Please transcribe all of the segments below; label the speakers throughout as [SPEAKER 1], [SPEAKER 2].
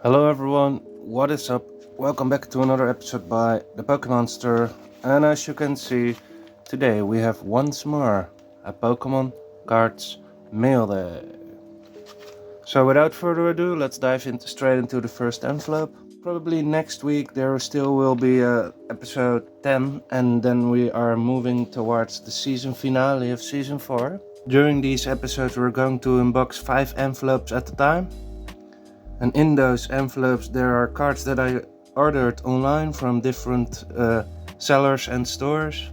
[SPEAKER 1] Hello everyone, what is up? Welcome back to another episode by the Pokemonster. And as you can see, today we have once more a Pokemon Cards Mail Day. So without further ado, let's dive straight into the first envelope. Probably next week there still will be episode 10 and then we are moving towards the season finale of season 4. During these episodes we're going to unbox 5 envelopes at a time. And in those envelopes there are cards that I ordered online from different sellers and stores.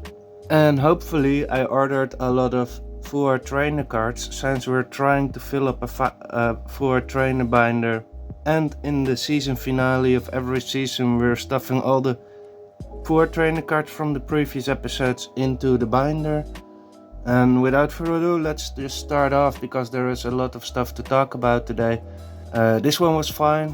[SPEAKER 1] And hopefully I ordered a lot of Full Art Trainer cards since we're trying to fill up a Full Art Trainer binder. And in the season finale of every season we're stuffing all the Full Art Trainer cards from the previous episodes into the binder. And without further ado, let's just start off because there is a lot of stuff to talk about today. This one was fine.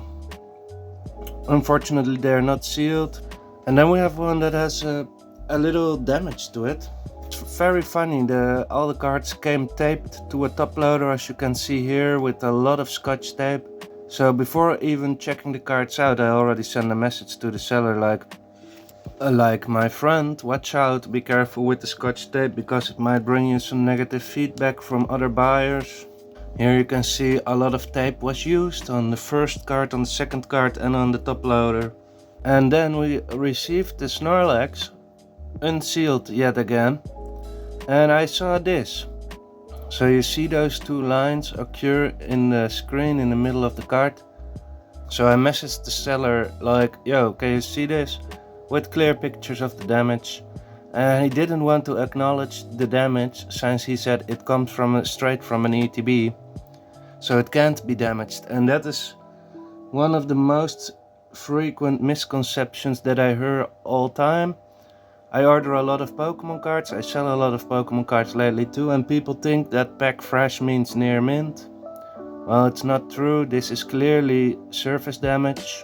[SPEAKER 1] Unfortunately they're not sealed. And then we have one that has a little damage to it. It's very funny, all the cards came taped to a top loader, as you can see here, with a lot of scotch tape. So before even checking the cards out, I already sent a message to the seller like my friend, watch out, be careful with the scotch tape because it might bring you some negative feedback from other buyers. Here you can see a lot of tape was used on the first card, on the second card and on the top loader. And then we received the Snorlax, unsealed yet again. And I saw this. So you see those two lines occur in the screen in the middle of the card. So I messaged the seller like, yo, can you see this? With clear pictures of the damage. And he didn't want to acknowledge the damage since he said it comes straight from an ETB. So it can't be damaged, and that is one of the most frequent misconceptions that I hear all time. I order a lot of Pokemon cards, I sell a lot of Pokemon cards lately too, and people think that pack fresh means near mint. Well, it's not true, this is clearly surface damage.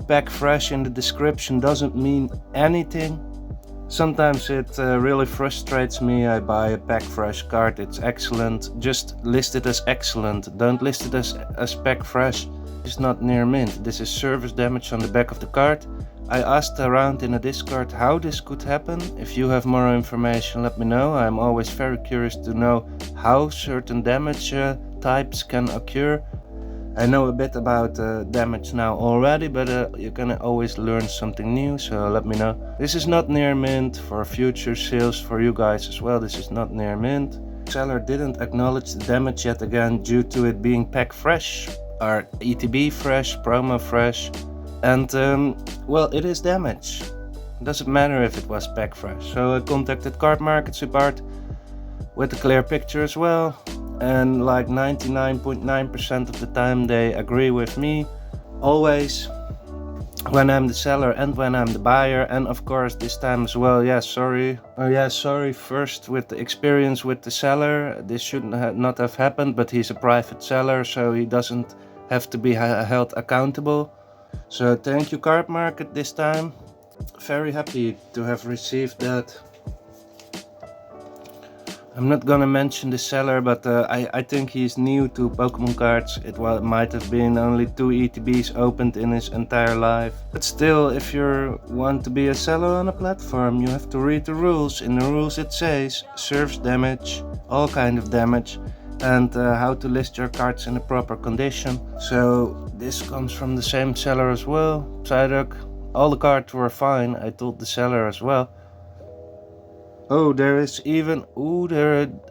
[SPEAKER 1] Pack fresh in the description doesn't mean anything. Sometimes it really frustrates me. I buy a pack fresh card, it's excellent. Just list it as excellent. Don't list it as pack fresh. It's not near mint. This is surface damage on the back of the card. I asked around in a Discord how this could happen. If you have more information, let me know. I'm always very curious to know how certain damage types can occur. I know a bit about damage now already, but you can always learn something new, so let me know. This is not near mint. For future sales for you guys as well, this is not near mint. Seller didn't acknowledge the damage yet again due to it being pack fresh, or ETB fresh, promo fresh. And well, it is damage. It doesn't matter if it was pack fresh. So I contacted Card Market Support with a clear picture as well. And like 99.9% of the time they agree with me, always, when I'm the seller and when I'm the buyer. And of course this time as well, sorry first with the experience with the seller. This should not have happened, but he's a private seller, so he doesn't have to be held accountable. So thank you Card Market this time. Very happy to have received that. I'm not gonna mention the seller, but I think he's new to Pokemon cards. It might have been only 2 ETBs opened in his entire life. But still, if you want to be a seller on a platform, you have to read the rules. In the rules it says surface damage, all kind of damage, and how to list your cards in a proper condition. So this comes from the same seller as well, Psyduck. All the cards were fine, I told the seller as well. Oh, there is even... Ooh,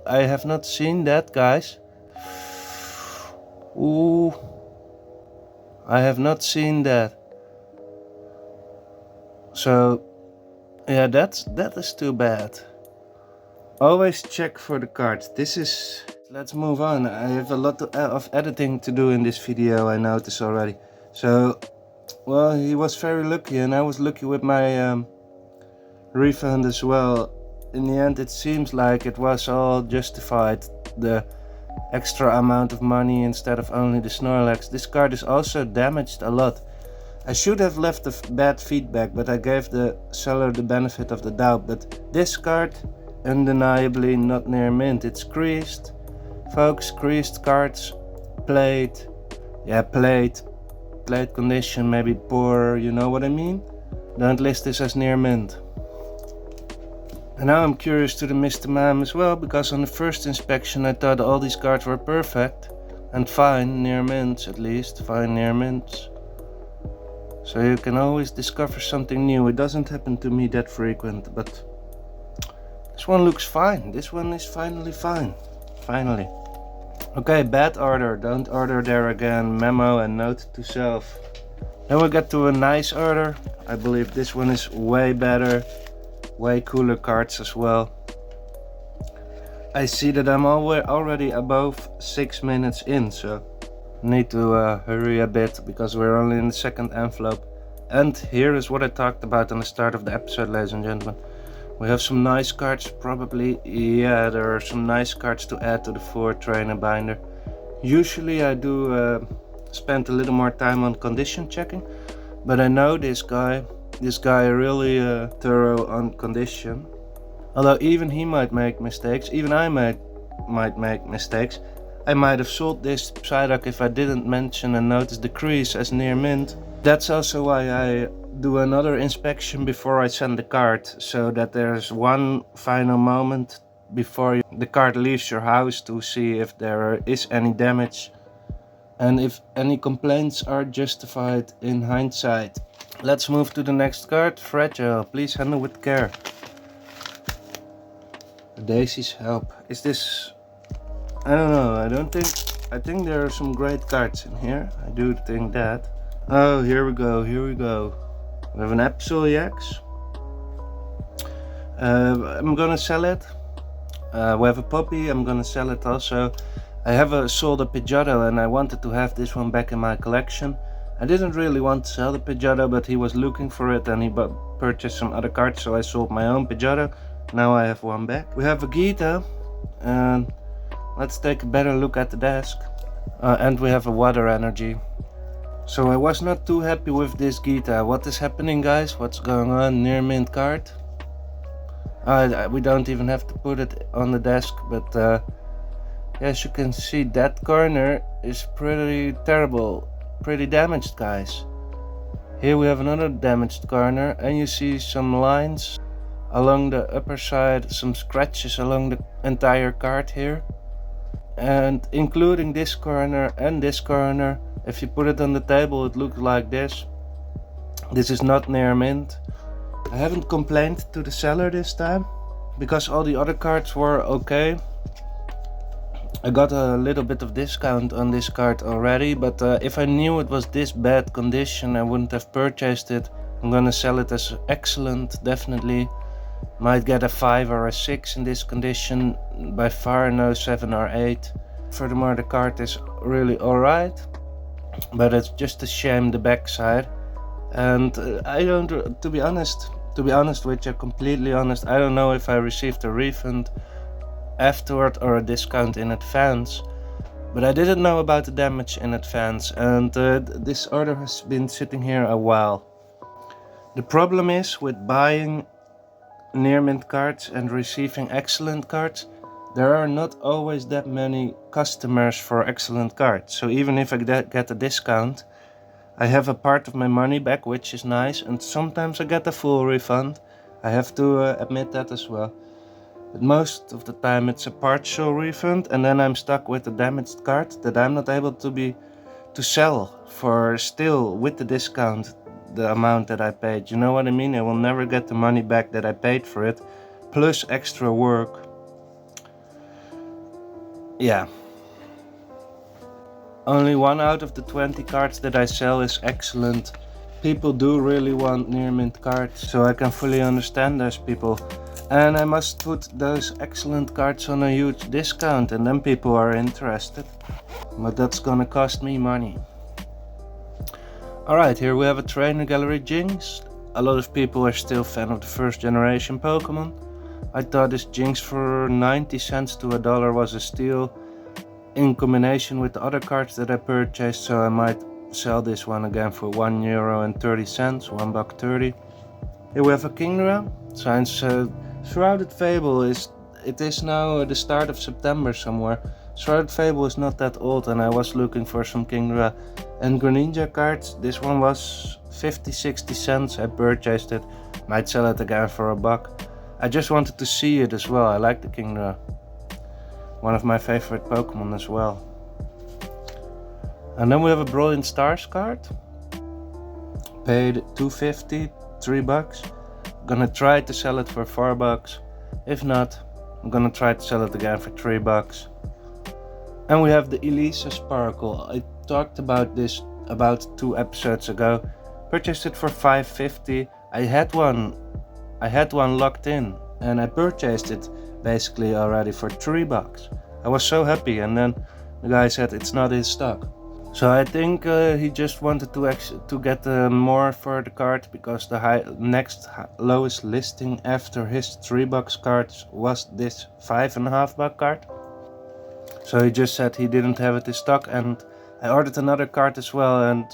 [SPEAKER 1] I have not seen that, guys. Ooh. I have not seen that. So, yeah, that is too bad. Always check for the cards. Let's move on. I have a lot of editing to do in this video, I noticed already. So, well, he was very lucky and I was lucky with my refund as well. In the end it seems like it was all justified, the extra amount of money instead of only the Snorlax. This card is also damaged a lot. I should have left the bad feedback, but I gave the seller the benefit of the doubt. But this card, undeniably not near mint. It's creased, folks, creased cards, played plate condition, maybe poor, you know what I mean? Don't list this as near mint. And now I'm curious to the Mr. Mam as well, because on the first inspection I thought all these cards were perfect and fine near mints, at least fine near mints. So you can always discover something new. It doesn't happen to me that frequent, but this one looks fine. This one is finally fine. Finally. Okay, bad order. Don't order there again. Memo and note to self. Then we get to a nice order. I believe this one is way better. Way cooler cards as well. I see that I'm already above 6 minutes in, so need to hurry a bit because we're only in the second envelope. And here is what I talked about on the start of the episode, ladies and gentlemen. We have some nice cards, probably. Yeah, there are some nice cards to add to the 4 trainer binder. Usually I do spend a little more time on condition checking, but I know this guy really thorough on condition. Although even he might make mistakes, even I might make mistakes. I might have sold this Psyduck if I didn't mention and notice the crease as near mint. That's also why I do another inspection before I send the card, so that there's one final moment before the card leaves your house to see if there is any damage and if any complaints are justified in hindsight. Let's move to the next card, Fragile. Please handle with care. Daisy's Help. Is this... I don't know, I think there are some great cards in here. I do think that. Oh, here we go. We have an Absol-EX. I'm gonna sell it. We have a Puppy, I'm gonna sell it also. I have sold a Pidgeotto and I wanted to have this one back in my collection. I didn't really want to sell the Pidgeotto, but he was looking for it and he purchased some other cards, so I sold my own Pidgeotto. Now I have one back. We have a Vegeta, and let's take a better look at the desk. And we have a Water Energy. So I was not too happy with this Vegeta. What is happening, guys? What's going on? Near mint card. We don't even have to put it on the desk, but as you can see, that corner is pretty terrible. Pretty damaged, guys. Here we have another damaged corner, and you see some lines along the upper side, some scratches along the entire card here, and including this corner and this corner. If you put it on the table, it looks like this. This is not near mint. I haven't complained to the seller this time because all the other cards were okay. I got a little bit of discount on this card already, but if I knew it was this bad condition, I wouldn't have purchased it. I'm gonna sell it as excellent, definitely. Might get a 5 or a 6 in this condition, by far no 7 or 8. Furthermore, the card is really alright, but it's just a shame the backside. And I don't, to be honest with you, completely honest, I don't know if I received a refund afterward or a discount in advance, but I didn't know about the damage in advance, and this order has been sitting here a while. The problem is with buying near mint cards and receiving excellent cards, there are not always that many customers for excellent cards. So even if I get a discount, I have a part of my money back, which is nice, and sometimes I get a full refund. I have to admit that as well. But most of the time it's a partial refund, and then I'm stuck with a damaged card that I'm not able to sell for still with the discount the amount that I paid. You know what I mean? I will never get the money back that I paid for it, plus extra work. Yeah. Only 1 out of the 20 cards that I sell is excellent. People do really want near mint cards, so I can fully understand those people. And I must put those excellent cards on a huge discount, and then people are interested. But that's gonna cost me money. Alright, here we have a Trainer Gallery Jynx. A lot of people are still fan of the first generation Pokemon. I thought this Jynx for 90 cents to $1 was a steal in combination with the other cards that I purchased, so I might sell this one again for €1.30, $1.30. Here we have a Kingdra. Shrouded Fable is now the start of September somewhere, Shrouded Fable is not that old, and I was looking for some Kingdra and Greninja cards. This one was 50-60 cents. I purchased it. Might sell it again for $1. I just wanted to see it as well. I like the Kingdra. One of my favorite Pokemon as well. And then we have a Brilliant Stars card. Paid $2.50, $3. Gonna try to sell it for $4. If not, I'm gonna try to sell it again for $3. And we have the Elesa Sparkle. I talked about this about 2 episodes ago. Purchased it for $5.50. I had one locked in, and I purchased it basically already for $3. I was so happy, and then the guy said it's not in stock. So I think he just wanted to get more for the card, because the next lowest listing after his $3 cards was this $5.50 card. So he just said he didn't have it in stock, and I ordered another card as well, and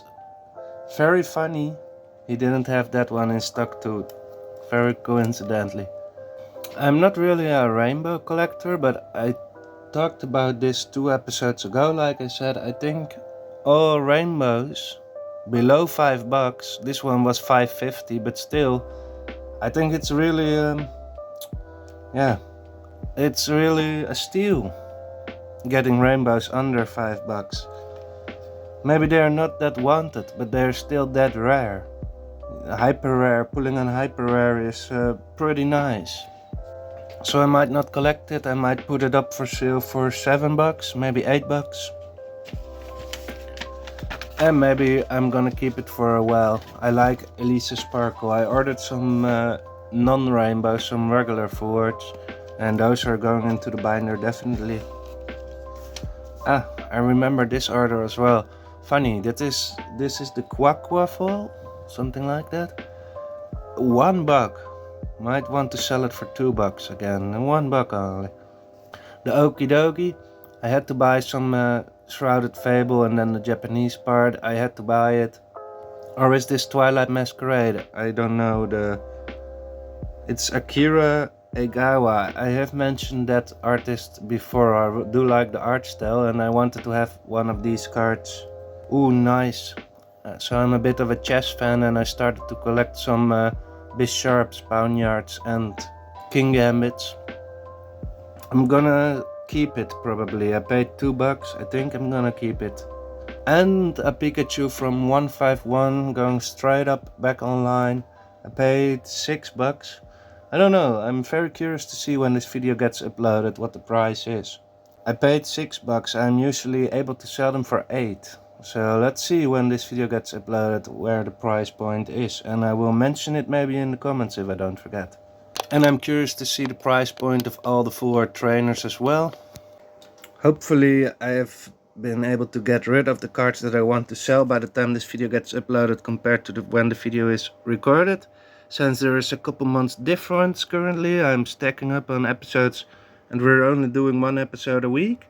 [SPEAKER 1] very funny, he didn't have that one in stock too. Very coincidentally. I'm not really a rainbow collector, but I talked about this 2 episodes ago. Like I said, I think all rainbows below $5, this one was $5.50, but still, I think it's really, it's really a steal getting rainbows under $5. Maybe they're not that wanted, but they're still that rare. Hyper rare, pulling on hyper rare is pretty nice. So I might not collect it. I might put it up for sale for $7, maybe $8. And maybe I'm gonna keep it for a while. I like Elesa Sparkle. I ordered some non-rainbow, some regular forwards, and those are going into the binder definitely. I remember this order as well. Funny, this is the Quaquaval, something like that. $1. Might want to sell it for $2 again, and $1 only. The Okidogi, I had to buy some Shrouded Fable, and then the Japanese part, I had to buy it. Or is this Twilight Masquerade? I don't know. It's Akira Egawa. I have mentioned that artist before. I do like the art style, and I wanted to have one of these cards. Ooh, nice. So I'm a bit of a chess fan, and I started to collect some Bisharps, Pawniards, and King Gambits. I'm gonna keep it probably. I paid $2. I think I'm gonna keep it. And a Pikachu from 151 going straight up back online. I paid $6. I don't know. I'm very curious to see when this video gets uploaded what the price is. I paid $6. I'm usually able to sell them for $8. So let's see when this video gets uploaded where the price point is, and I will mention it maybe in the comments if I don't forget. And I'm curious to see the price point of all the full art trainers as well. Hopefully I have been able to get rid of the cards that I want to sell by the time this video gets uploaded compared to when the video is recorded. Since there is a couple months difference currently, I'm stacking up on episodes and we're only doing 1 episode a week.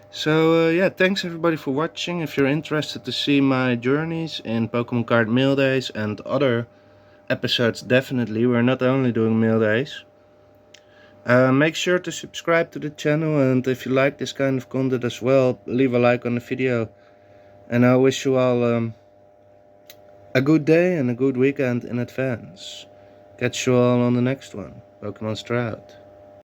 [SPEAKER 1] So yeah, thanks everybody for watching. If you're interested to see my journeys in Pokemon Card Mail Days and other episodes, definitely, we're not only doing mail days. Make sure to subscribe to the channel, and if you like this kind of content as well, leave a like on the video. And I wish you all a good day and a good weekend in advance. Catch you all on the next one. Pokemon Stroud.